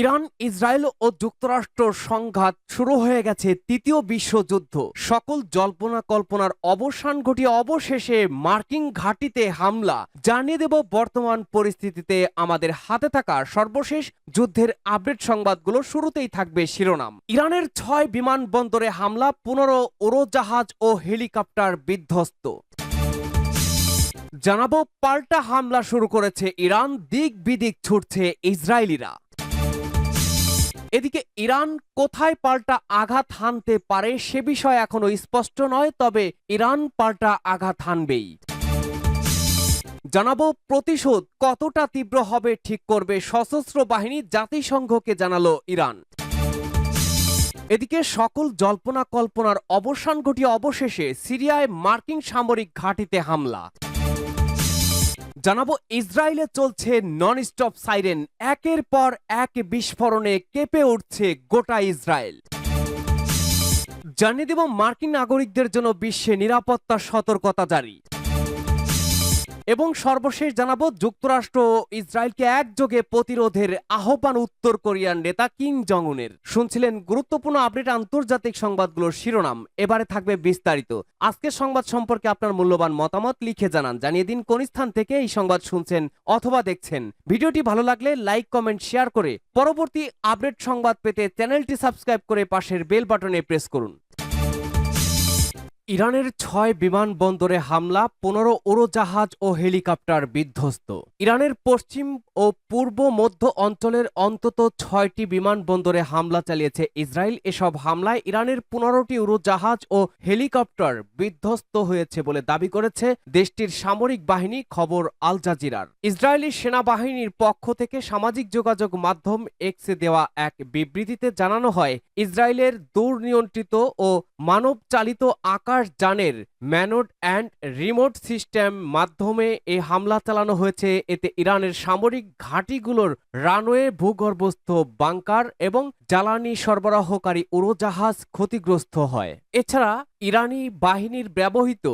Iran, Israel ও যুক্তরাষ্ট্র সংঘাত শুরু হয়ে গেছে তৃতীয় বিশ্বযুদ্ধ। সকল জল্পনা কল্পনার অবসান ঘটিয়ে অবশেষে মার্কিন ঘাঁটিতে হামলা। জানিয়ে দেব বর্তমান পরিস্থিতিতে আমাদের হাতে থাকা সর্বশেষ যুদ্ধের আপডেট সংবাদগুলো। শুরুতেই থাকবে শিরোনাম। ইরানের 6 বিমানবন্দরে হামলা, 15 উড়োজাহাজ ও হেলিকপ্টার বিধ্বস্ত। জানাবো পাল্টা হামলা শুরু করেছে ইরান, দিক বিদিক ছুটছে ইসরায়েলিরা। এদিকে ইরান কোথায় পাল্টা আঘাত হানতে পারে সে বিষয়ে এখনো স্পষ্ট নয়, তবে ইরান পাল্টা আঘাত হানবেই। জানাবো প্রতিশোধ কতটা তীব্র হবে ঠিক করবে সশস্ত্র বাহিনী, জাতিসংঘকে জানালো ইরান। এদিকে সকল জল্পনা কল্পনার অবসান ঘটিয়ে অবশেষে সিরিয়ায় মার্কিন সামরিক ঘাঁটিতে হামলা। জানাবো ইসরায়েলে চলছে নন স্টপ সাইরেন, একের পর এক বিস্ফোরণে কেঁপে উঠছে গোটা ইসরায়েল। জানিয়ে দেব মার্কিন নাগরিকদের জন্য বিশ্বে নিরাপত্তা সতর্কতা জারি। এবং সর্বশেষ জানাবো যুক্তরাষ্ট্র ও ইসরায়েলকে একযোগে প্রতিরোধের আহ্বান উত্তর কোরিয়ার নেতা কিম জং উনের। শুনছিলেন গুরুত্বপূর্ণ আপডেট আন্তর্জাতিক সংবাদগুলোর শিরোনাম। এবারে থাকবে বিস্তারিত। আজকের সংবাদ সম্পর্কে আপনার মূল্যবান মতামত লিখে জানান। জানিয়ে দিন কোন স্থান থেকে এই সংবাদ শুনছেন অথবা দেখছেন। ভিডিওটি ভালো লাগলে লাইক, কমেন্ট, শেয়ার করে পরবর্তী আপডেট সংবাদ পেতে চ্যানেলটি সাবস্ক্রাইব করে পাশের বেল বাটনে প্রেস করুন। ইরানের 6 বিমানবন্দরে হামলা, 15 উড়োজাহাজ ও হেলিকপ্টার বিধ্বস্ত। ইরানের পশ্চিম ও পূর্ব মধ্য অঞ্চলের অন্তত 6টি বিমানবন্দরে হামলা চালিয়েছে ইসরায়েল। এসব হামলায় ইরানের 15টি উড়োজাহাজ ও হেলিকপ্টার বিধ্বস্ত হয়েছে বলে দাবি করেছে দেশটির সামরিক বাহিনী, খবর আল জাজিরার। ইসরায়েলি সেনাবাহিনীর পক্ষ থেকে সামাজিক যোগাযোগ মাধ্যম এক্সে দেওয়া এক বিবৃতিতে জানানো হয়, ইসরায়েলের দুর্নিয়ন্ত্রিত ও মানব চালিত আকাশযানের ম্যানড অ্যান্ড রিমোট সিস্টেম মাধ্যমে এই হামলা চালানো হয়েছে। এতে ইরানের সামরিক ঘাঁটিগুলোর রানওয়ে, ভূগর্ভস্থ বাংকার এবং জ্বালানি সরবরাহকারী উড়োজাহাজ ক্ষতিগ্রস্ত হয়। এছাড়া ইরানি বাহিনীর ব্যবহৃত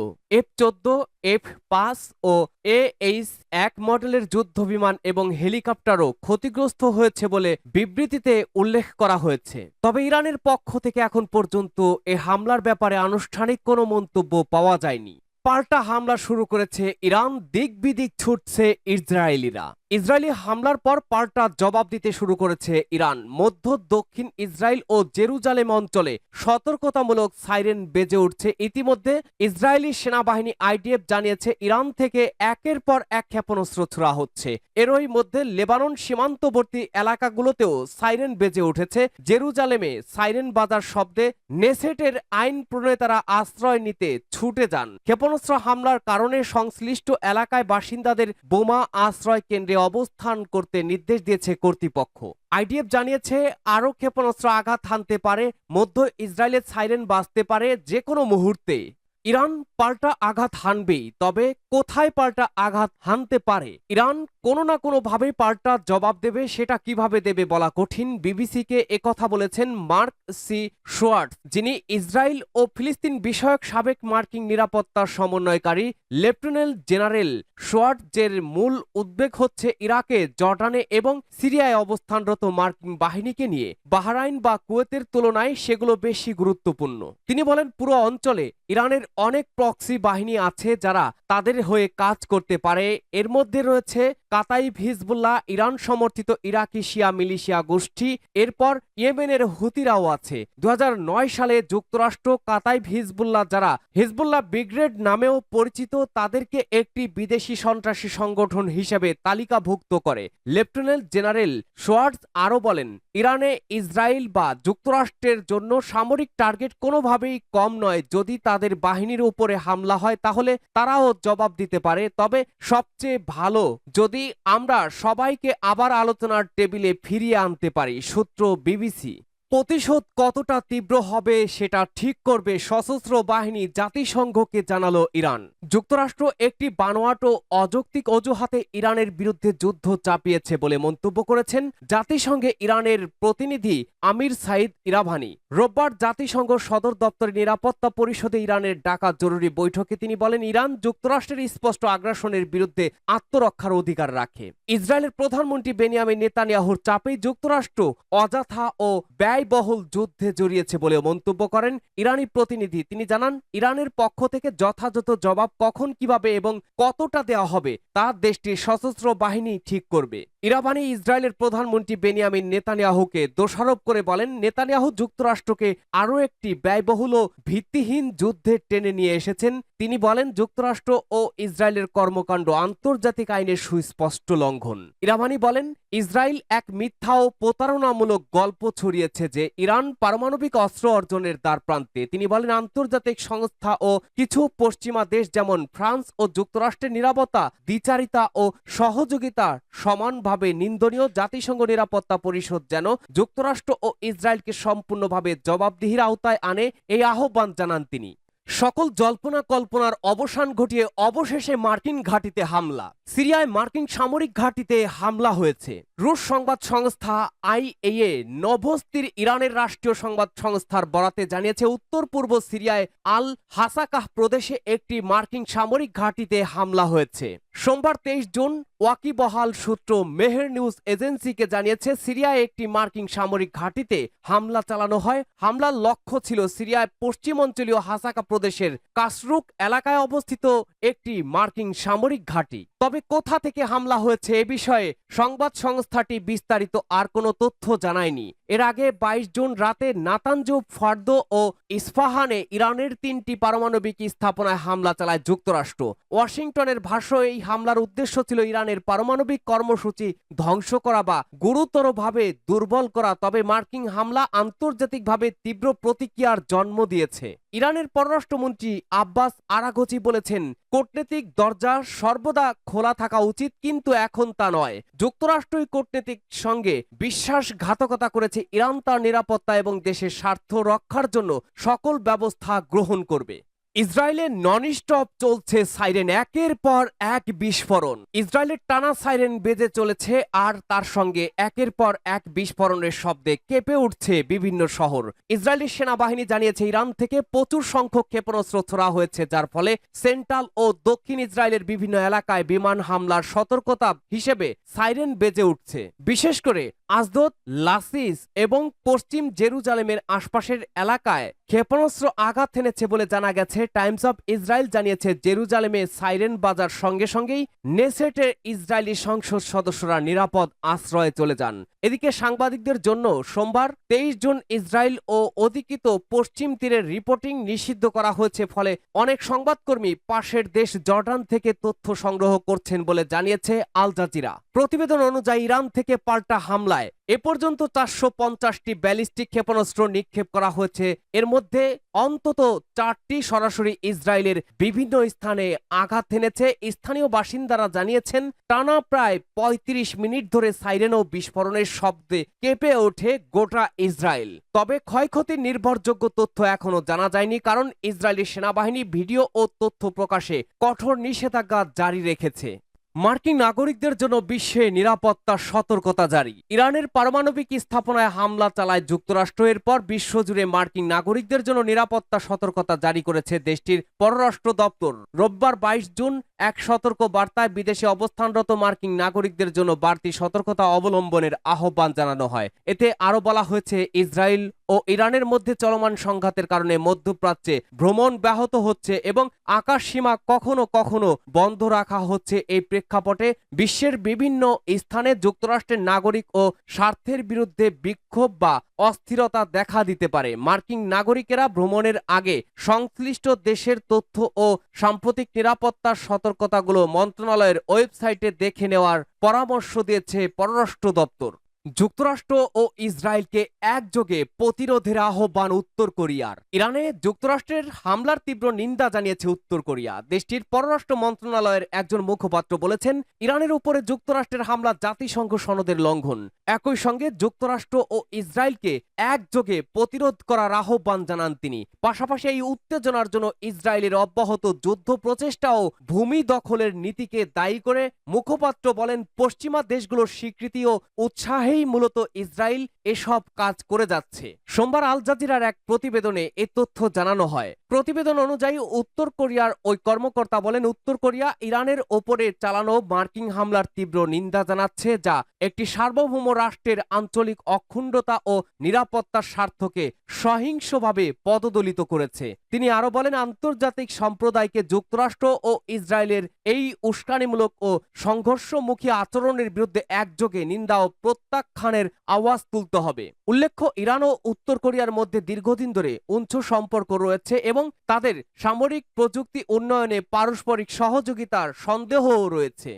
F-14, F-5 ও AH-1 মডেলের যুদ্ধবিমান এবং হেলিকপ্টারও ক্ষতিগ্রস্ত হয়েছে বলে বিবৃতিতে উল্লেখ করা হয়েছে। তবে ইরানের পক্ষ থেকে এখন পর্যন্ত এ হামলার ব্যাপারে আনুষ্ঠানিক কোনো মন্তব্য পাওয়া যায়নি। পাল্টা হামলা শুরু করেছে ইরান, দিক বিদিক ছুটছে ইসরায়েলিরা। ইসরায়েলি হামলার পর পাল্টা জবাব দিতে শুরু করেছে ইরান। মধ্য দক্ষিণ ইসরায়েল ও জেরুজালেম অঞ্চলে সতর্কতামূলক সাইরেন বেজে উঠছে। ইতিমধ্যে ইসরায়েলি সেনাবাহিনী IDF জানিয়েছে ইরান থেকে একের পর এক ক্ষেপণাস্ত্র ছোড়া হচ্ছে। এরই মধ্যে লেবানন সীমান্তবর্তী এলাকাগুলোতেও সাইরেন বেজে উঠেছে। জেরুজালেমে সাইরেন বাজার শব্দে নেসেটের আইন প্রণেতারা আশ্রয় নিতে ছুটে যান। ক্ষেপণাস্ত্র হামলার কারণে সংশ্লিষ্ট এলাকায় বাসিন্দাদের বোমা আশ্রয় কেন্দ্রে অবস্থান করতে নির্দেশ দিয়েছে কর্তৃপক্ষ। IDF জানিয়েছে আরও ক্ষেপণাস্ত্র আঘাত হানতে পারে, মধ্য ইসরায়েলের সাইরেন বাজতে পারে যে কোনো মুহূর্তে। ইরান পাল্টা আঘাত হানবেই, তবে কোথায় পাল্টা আঘাত হানতে পারে? ইরান কোনো না কোনো ভাবে পাল্টা জবাব দেবে, সেটা কিভাবে দেবে বলা কঠিন। বিবিসিকে একথা বলেছেন মার্ক সি শোয়ার্টস, যিনি ইসরায়েল ও ফিলিস্তিন বিষয়ক সাবেক মার্কিন নিরাপত্তা সমন্বয়কারী। লেফটেন্যান্ট জেনারেল শোয়ার্টজের মূল উদ্বেগ হচ্ছে ইরাকে, জর্ডানে এবং সিরিয়ায় অবস্থানরত মার্কিন বাহিনীকে নিয়ে। বাহরাইন বা কুয়েতের তুলনায় সেগুলো বেশি গুরুত্বপূর্ণ। তিনি বলেন, পুরো অঞ্চলে ইরানের অনেক প্রক্সি বাহিনী আছে যারা তাদের হয়ে কাজ করতে পারে। এর মধ্যে রয়েছে কাতাইব হিজবুল্লাহ, ইরান সমর্থিত ইরাকি শিয়া মিলিশিয়া গোষ্ঠী। এরপর ইয়েমেনের হুতিরাও আছে। 2009 সালে যুক্তরাষ্ট্র কাতাইব হিজবুল্লাহ, যারা হিজবুল্লাহ ব্রিগেড নামেও পরিচিত, তাদেরকে একটি বিদেশি সন্ত্রাসী সংগঠন হিসেবে তালিকাভুক্ত করে। লেফটেন্যান্ট জেনারেল শোয়ার্টজ আরও বলেন, ইরানে ইসরায়েল বা যুক্তরাষ্ট্রের জন্য সামরিক টার্গেট কোনোভাবেই কম নয়। যদি তাদের বাহিনীর উপরে হামলা হয় তাহলে তারাও জবাব দিতে পারে। তবে সবচেয়ে ভালো যদি আমরা সবাইকে আবার আলোচনার টেবিলে ফিরিয়ে আনতে পারি। সূত্র বিবিসি। প্রতিশোধ কতটা তীব্র হবে সেটা ঠিক করবে সশস্ত্র বাহিনী, জাতিসংঘকে জানালো ইরান। যুক্তরাষ্ট্র একটি বানোয়াট ও অযৌক্তিক অজুহাতে ইরানের বিরুদ্ধে যুদ্ধ চাপিয়েছে বলে মন্তব্য করেছেন জাতিসংঘে ইরানের প্রতিনিধি আমির সাইদ ইরাভানি। রোববার জাতিসংঘ সদর দপ্তরের নিরাপত্তা পরিষদে ইরানের ডাকা জরুরি বৈঠকে তিনি বলেন, ইরান যুক্তরাষ্ট্রের স্পষ্ট আগ্রাসনের বিরুদ্ধে আত্মরক্ষার অধিকার রাখে। ইসরায়েলের প্রধানমন্ত্রী বেনিয়ামিন নেতানিয়াহুর চাপেই যুক্তরাষ্ট্র অযথা ও ব্যয়বহুল যুদ্ধে জড়িয়েছে বলে মন্তব্য করেন ইরানি প্রতিনিধি। তিনি জানান, ইরানের পক্ষ থেকে যথাযথ জবাব কখন, কিভাবে এবং কতটা দেওয়া হবে তা দেশটির সশস্ত্র বাহিনী ঠিক করবে। ইরাভানি ইসরায়েলের প্রধানমন্ত্রী বেনিয়ামিন নেতানিয়াহুকে দোষারোপ করে বলেন, নেতানিয়াহু যুক্তরাষ্ট্রকে আরও একটি ব্যয়বহুল ও ভিত্তিহীন যুদ্ধে টেনে নিয়ে এসেছেন। তিনি বলেন, যুক্তরাষ্ট্র ও ইসরায়েলের কর্মকাণ্ড আন্তর্জাতিক আইনের সুস্পষ্ট লঙ্ঘন। ইরাভানি বলেন, ইসরায়েল এক মিথ্যা ও প্রতারণামূলক গল্প ছড়িয়েছে যে ইরান পারমাণবিক অস্ত্র অর্জনের দ্বারপ্রান্তে। তিনি বলেন, আন্তর্জাতিক সংস্থা ও কিছু পশ্চিমা দেশ যেমন ফ্রান্স ও যুক্তরাষ্ট্রের নিরাপত্তা, দ্বিচারিতা ও সহযোগিতা সমানভাবে নিন্দনীয়। জাতিসংঘ নিরাপত্তা পরিষদ যেন যুক্তরাষ্ট্র ও ইসরায়েলকে সম্পূর্ণভাবে জবাবদিহির আওতায় আনে, এই আহ্বান জানান তিনি। সকল জল্পনা কল্পনার অবসান ঘটিয়ে অবশেষে মার্কিন ঘাঁটিতে হামলা। সিরিয়ায় মার্কিন সামরিক ঘাঁটিতে হামলা হয়েছে। রুশ সংবাদ সংস্থা আইএএ নভস্তির ইরানের রাষ্ট্রীয় সংবাদ সংস্থার বরাতে জানিয়েছে, উত্তর পূর্ব সিরিয়ায় আল হাসাকাহ প্রদেশে একটি মার্কিন সামরিক ঘাঁটিতে হামলা হয়েছে। সোমবার 23 জুন ওয়াকিবহাল সূত্র মেহের নিউজ এজেন্সিকে জানিয়েছে, সিরিয়ায় একটি মার্কিন সামরিক ঘাঁটিতে হামলা চালানো হয়। হামলার লক্ষ্য ছিল সিরিয়ায় পশ্চিমাঞ্চলীয় হাসাকা প্রদেশের কাসরুক এলাকায় অবস্থিত একটি মার্কিন সামরিক ঘাঁটি। তবে কোথা থেকে হামলা হয়েছে এ বিষয়ে সংবাদ সংস্থাটি বিস্তারিত আর কোনো তথ্য জানায়নি। এর আগে 22 জুন রাতে নাতানজ, ফার্দো ও ইস্পাহানে ইরানের 3টি পারমাণবিক স্থাপনায় হামলা চালায় যুক্তরাষ্ট্র। ওয়াশিংটনের ভাষ্য, এই হামলার উদ্দেশ্য ছিল ইরানের পারমাণবিক কর্মসূচি ধ্বংস করা বা গুরুতরভাবে দুর্বল করা। তবে মার্কিন হামলা আন্তর্জাতিকভাবে তীব্র প্রতিক্রিয়ার জন্ম দিয়েছে। ইরানের পররাষ্ট্রমন্ত্রী আব্বাস আরাঘচি বলেছেন, কূটনৈতিক দরজা সর্বদা খোলা থাকা উচিত, কিন্তু এখন তা নয়। যুক্তরাষ্ট্রই কূটনৈতিক সঙ্গে বিশ্বাসঘাতকতা করেছে। ইরান তার নিরাপত্তা এবং দেশের স্বার্থ রক্ষার জন্য সকল ব্যবস্থা গ্রহণ করবে। ইসরায়েলের ননস্টপ চলছে সাইরেন, একের পর এক বিস্ফোরণ। ইসরায়েলের টানা সাইরেন বেজে চলেছে আর তার সঙ্গে একের পর এক বিস্ফোরণের শব্দে কেঁপে উঠছে বিভিন্ন শহর। ইসরায়েলি সেনাবাহিনী জানিয়েছে, ইরান থেকে প্রচুর সংখ্যক ক্ষেপণাস্ত্র ছোড়া হয়েছে, যার ফলে সেন্ট্রাল ও দক্ষিণ ইসরায়েলের বিভিন্ন এলাকায় বিমান হামলার সতর্কতা হিসেবে সাইরেন বেজে উঠছে। বিশেষ করে আজদোদ, লাসিস এবং পশ্চিম জেরুজালেমের আশপাশের এলাকায় ক্ষেপণাস্ত্র আঘাত হেনেছে বলে জানা গেছে। টাইমস অব ইসরায়েল জানিয়েছে, জেরুজালেমে সাইরেন বাজার সঙ্গে সঙ্গেই নেসেটের ইসরায়েলি সংসদ সদস্যরা নিরাপদ আশ্রয়ে চলে যান। এদিকে সাংবাদিকদের জন্য সোমবার 23 জুন ইসরায়েল ও অধিকৃত পশ্চিম তীরের রিপোর্টিং নিষিদ্ধ করা হয়েছে। ফলে অনেক সংবাদকর্মী পাশের দেশ জর্ডান থেকে তথ্য সংগ্রহ করছেন বলে জানিয়েছে আল জাজিরা। প্রতিবেদন অনুযায়ী ইরান থেকে পাল্টা হামলায় এ পর্যন্ত 450টি ব্যালিস্টিক ক্ষেপণাস্ত্র নিক্ষেপ করা হয়েছে। এর মধ্যে অন্তত 4টি সরাসরি ইসরায়েলের বিভিন্ন স্থানে আঘাত হেনেছে। স্থানীয় বাসিন্দারা জানিয়েছেন, টানা প্রায় 35 মিনিট ধরে সাইরেন ও বিস্ফোরণের শব্দে কেঁপে ওঠে গোটা ইসরায়েল। তবে ক্ষয়ক্ষতির নির্ভরযোগ্য তথ্য এখনো জানা যায়নি, কারণ ইসরায়েলি সেনাবাহিনী ভিডিও ও তথ্য প্রকাশে কঠোর নিষেধাজ্ঞা জারি রেখেছে। মার্কিন নাগরিকদের জন্য বিশ্বে নিরাপত্তা সতর্কতা জারি। ইরানের পারমাণবিক স্থাপনায় হামলা চালায় যুক্তরাষ্ট্র। এরপর বিশ্বজুড়ে মার্কিন নাগরিকদের জন্য নিরাপত্তা সতর্কতা জারি করেছে দেশটির পররাষ্ট্র দপ্তর। রোববার 22 জুন এক সতর্ক বার্তায় বিদেশে অবস্থানরত মার্কিন নাগরিকদের জন্য বাড়তি সতর্কতা অবলম্বনের আহ্বান জানানো হয়। এতে আরও বলা হয়েছে, ইসরায়েল ও ইরানের মধ্যে চলমান সংঘাতের কারণে মধ্যপ্রাচ্যে ভ্রমণ ব্যাহত হচ্ছে এবং আকাশ সীমা কখনো কখনো বন্ধ রাখা হচ্ছে। এই প্রেক্ষাপটে বিশ্বের বিভিন্ন স্থানে যুক্তরাষ্ট্রের নাগরিক ও স্বার্থের বিরুদ্ধে বিক্ষোভ বা অস্থিরতা দেখা দিতে পারে। মার্কিন নাগরিকেরা ভ্রমণের আগে সংশ্লিষ্ট দেশের তথ্য ও সাম্প্রতিক নিরাপত্তার সতর্কতাগুলো মন্ত্রণালয়ের ওয়েবসাইটে দেখে নেওয়ার পরামর্শ দিয়েছে পররাষ্ট্র দপ্তর। যুক্তরাষ্ট্র ও ইসরায়েলকে একযোগে প্রতিরোধের আহ্বান উত্তর কোরিয়ার। ইরানে যুক্তরাষ্ট্রের হামলার তীব্র নিন্দা জানিয়েছে উত্তর কোরিয়া। দেশটির পররাষ্ট্র মন্ত্রণালয়ের একজন মুখপাত্র বলেছেন, ইরানের উপরে যুক্তরাষ্ট্রের হামলা জাতিসংঘ সনদের লঙ্ঘন। একই সঙ্গে যুক্তরাষ্ট্র ও ইসরায়েলকে একযোগে প্রতিরোধ করার আহ্বান জানান তিনি। পাশাপাশি এই উত্তেজনার জন্য ইসরায়েলের অব্যাহত যুদ্ধ প্রচেষ্টা ও ভূমি দখলের নীতিকে দায়ী করে মুখপাত্র বলেন, পশ্চিমা দেশগুলোর স্বীকৃতি ও উৎসাহেই মূলত ইসরায়েল এসব কাজ করে যাচ্ছে। সোমবার আল জাজিরার এক প্রতিবেদনে এ তথ্য জানানো হয়। প্রতিবেদন অনুযায়ী উত্তর কোরিয়ার ওই কর্মকর্তা বলেন, উত্তর কোরিয়া ইরানের ওপরে চালানো মার্কিন হামলার তীব্র নিন্দা জানাচ্ছে, যা একটি সার্বভৌম রাষ্ট্রের আঞ্চলিক অখণ্ডতা ও নিরাপত্তার স্বার্থকে সহিংসভাবে পদদলিত করেছে। তিনি আরো বলেন, আন্তর্জাতিক সম্প্রদায়কে যুক্তরাষ্ট্র ও ইসরায়েলের এই উস্কানিমূলক ও সংঘর্ষমুখী আচরণের বিরুদ্ধে একযোগে নিন্দা ও প্রত্যাখ্যানের আওয়াজ তুলতে হবে। উল্লেখ্য, ইরান ও উত্তর কোরিয়ার মধ্যে দীর্ঘদিন ধরে উচ্চ সম্পর্ক রয়েছে এবং তাদের সামরিক প্রযুক্তি উন্নয়নে পারস্পরিক সহযোগিতার সন্দেহও রয়েছে।